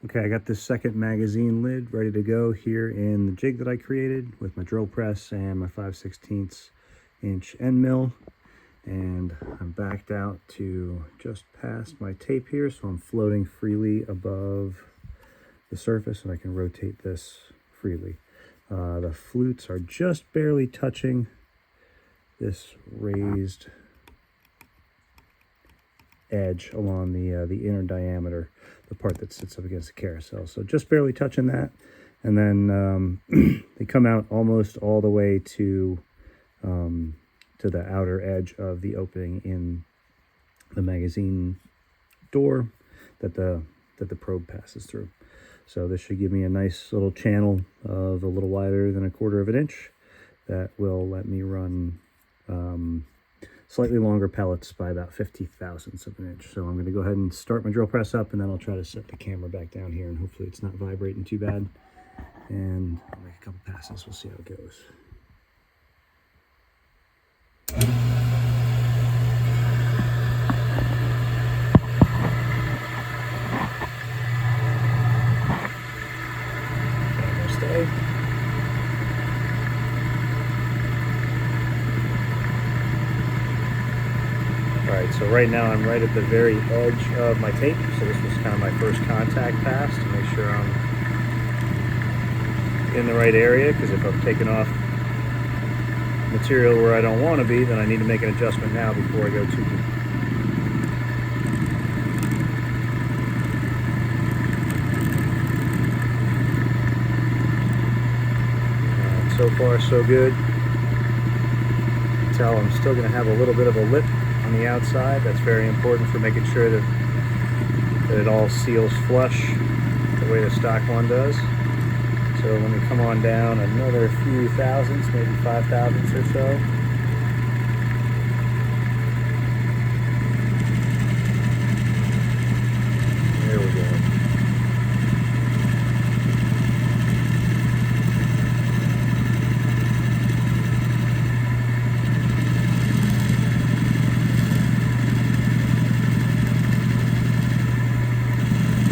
Okay, I got this second magazine lid ready to go here in the jig that I created with my drill press and my 5/16 inch end mill. And I'm backed out to just past my tape here, so I'm floating freely above the surface and I can rotate this freely. The flutes are just barely touching this raised edge along the inner diameter, the part that sits up against the carousel. So just barely touching that, and then they come out almost all the way to the outer edge of the opening in the magazine door that the probe passes through. So this should give me a nice little channel of a little wider than 1/4 of an inch that will let me run slightly longer pellets by about 50,000ths of an inch. So I'm going to go ahead and start my drill press up, and then I'll try to set the camera back down here, and hopefully it's not vibrating too bad. And I'll make a couple passes. We'll see how it goes. Stay. Alright, so right now I'm right at the very edge of my tape, so this was kind of my first contact pass to make sure I'm in the right area, because if I'm taking off material where I don't want to be, then I need to make an adjustment now before I go too deep. So far so good. You can tell I'm still going to have a little bit of a lip on the outside. That's very important for making sure that it all seals flush the way the stock one does. So when we come on down another few thousandths, maybe 5 thousandths or so. There we go.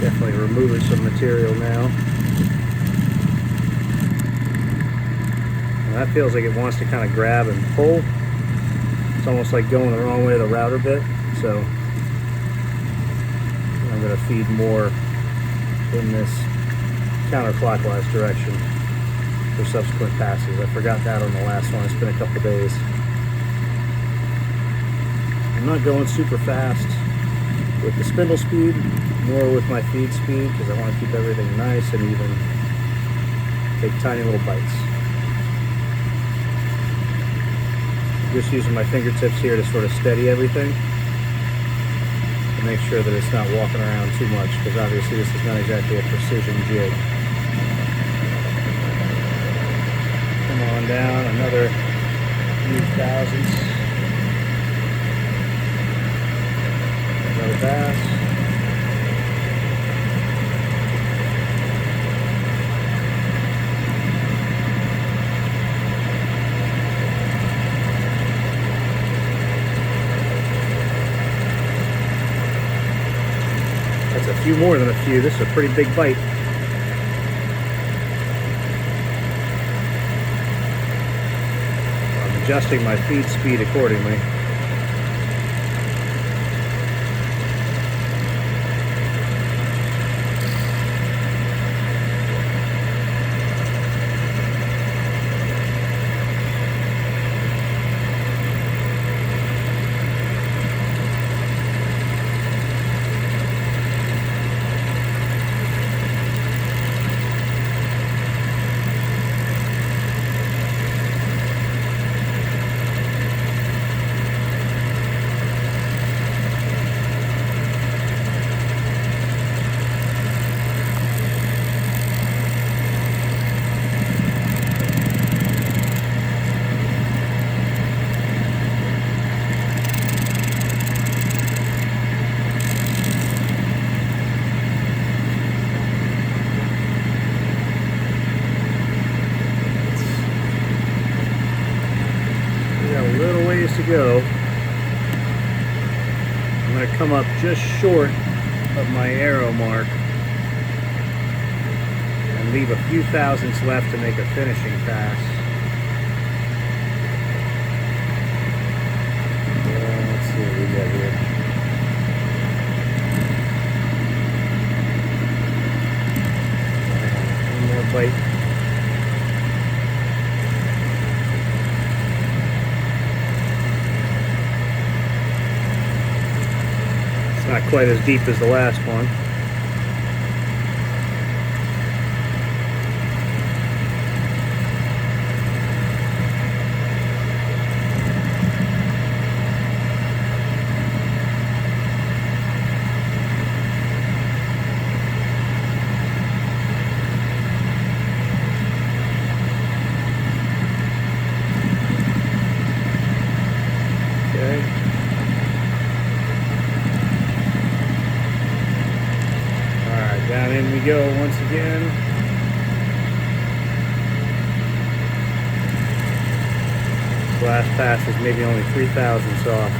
Definitely removing some material now. That feels like it wants to kind of grab and pull. It's almost like going the wrong way of the router bit. So I'm going to feed more in this counterclockwise direction for subsequent passes. I forgot that on the last one. It's been a couple days. I'm not going super fast with the spindle speed, nor with my feed speed, because I want to keep everything nice and even. Take tiny little bites. Just using my fingertips here to sort of steady everything to make sure that it's not walking around too much, because obviously this is not exactly a precision jig. Come on down another few thousandths. Another pass. That's a few more than a few. This is a pretty big bite. I'm adjusting my feed speed accordingly. To go. I'm going to come up just short of my arrow mark leave a few thousandths left to make a finishing pass. Let's see what we got here. One more bite. It's not quite as deep as the last one. Down in we go once again. This last pass is maybe only 3 thousandths off.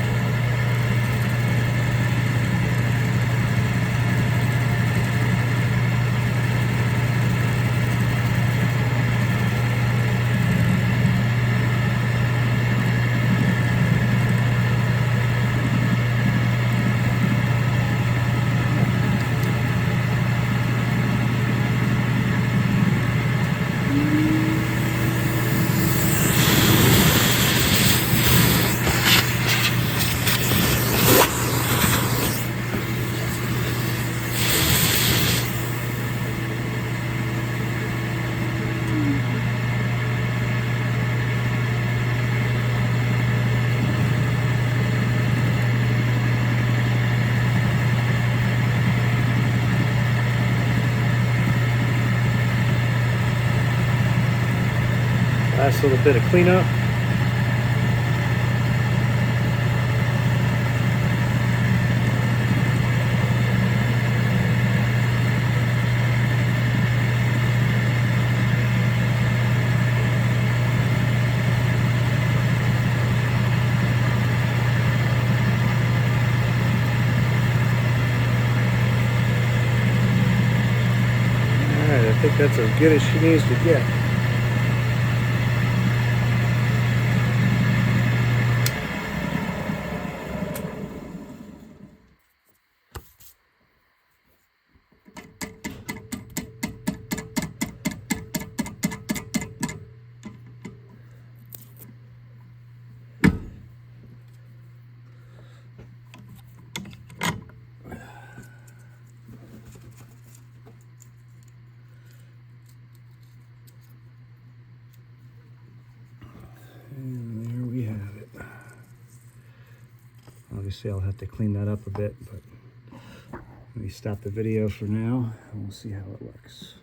Last little bit of cleanup. Alright, I think that's as good as she needs to get. And there we have it. Obviously I'll have to clean that up a bit, but let me stop the video for now and we'll see how it looks.